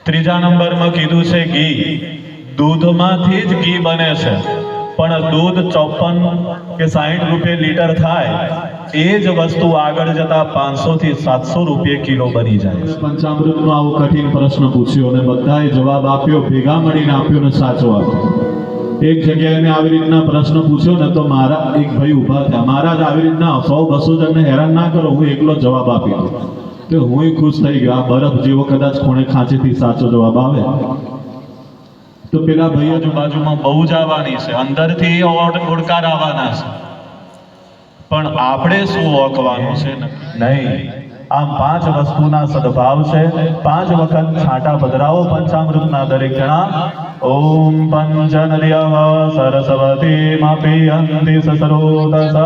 ત્રીજા નંબરમાં કીધું છે ઘી. દૂધમાંથી જ ઘી બને છે, પણ દૂધ 54 કે 60 રૂપિયા લીટર થાય, એ જ વસ્તુ આગળ જતા 500 થી 700 રૂપિયા કિલો બની જાય છે. પંચામૃતનો આવો કઠિન પ્રશ્ન પૂછ્યો અને બધાએ જવાબ આપ્યો, ભેગા મળીને આપ્યો ને સાચો આપ્યો. એક જગ્યાએ મેં આવી રીતના પ્રશ્ન પૂછ્યો ને તો મારા એક ભાઈ ઊભા થયા, મહારાજ આવી રીતના 100-200 જણને હેરાન ના કરો, હું એકલો જવાબ આપી દઉં. તો હું ખુશ થઈ ગયો, આ બરફ જેવો કદાચ ખૂણે ખાંચીથી સાચો જવાબ આવે તો પેલા ભાઈ આજુબાજુમાં બહુ જ આવવાની છે, અંદરથી ઓડકાર આવવાના છે, પણ આપણે શું ઓળખવાનું છે નહીં. આમ 5 વસ્તુના સદભાવ છે. 5 વખત છાંટા પધરાવો પંચામૃતના દરેક જણા. ઓમ પંચનદ્યઃ સરસ્વતીમપી હંતિ સસરોદસઃ.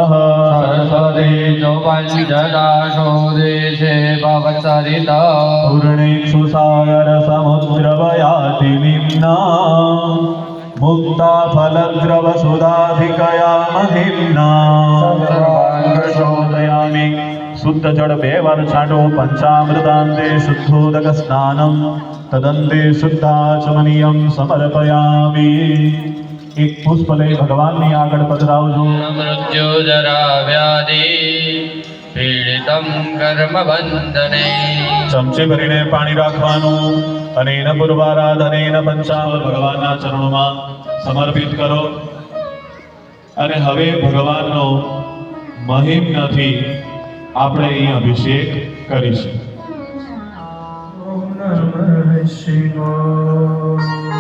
સરસ્વતી જો પંચદાશો દેશે ભવત્સરિતા. પૂર્ણેક્ષુસાગર સમુદ્રવયાતિ નિમ્ના. મુક્તા ફલદ્રવ સુધાધિકયા મહિમ્ના. સર્વાંગશોધયામિ. શુદ્ધ જળ 2 વાર છાંટો. પંચામૃતાંતે શુદ્ધોદક સ્નાનમ તદંતે શુદ્ધાચમનીયમ સમર્પયામિ. એક પુષ્પ લઈ ભગવાનની આગળ પધરાવજો. મૃત્યુ જરા વ્યાધિ પીડિતમ કર્મ બંધને. ચમચી ભરીને પાણી રાખવાનું અને એના પૂર્વારાધનેન પંચામૃત ભગવાનના ચરણોમાં સમર્પિત કરો. અને હવે ભગવાનનો મહિમ નથી, આપણે અહીં અભિષેક કરીશું. ઓમ નમઃ શિવાય.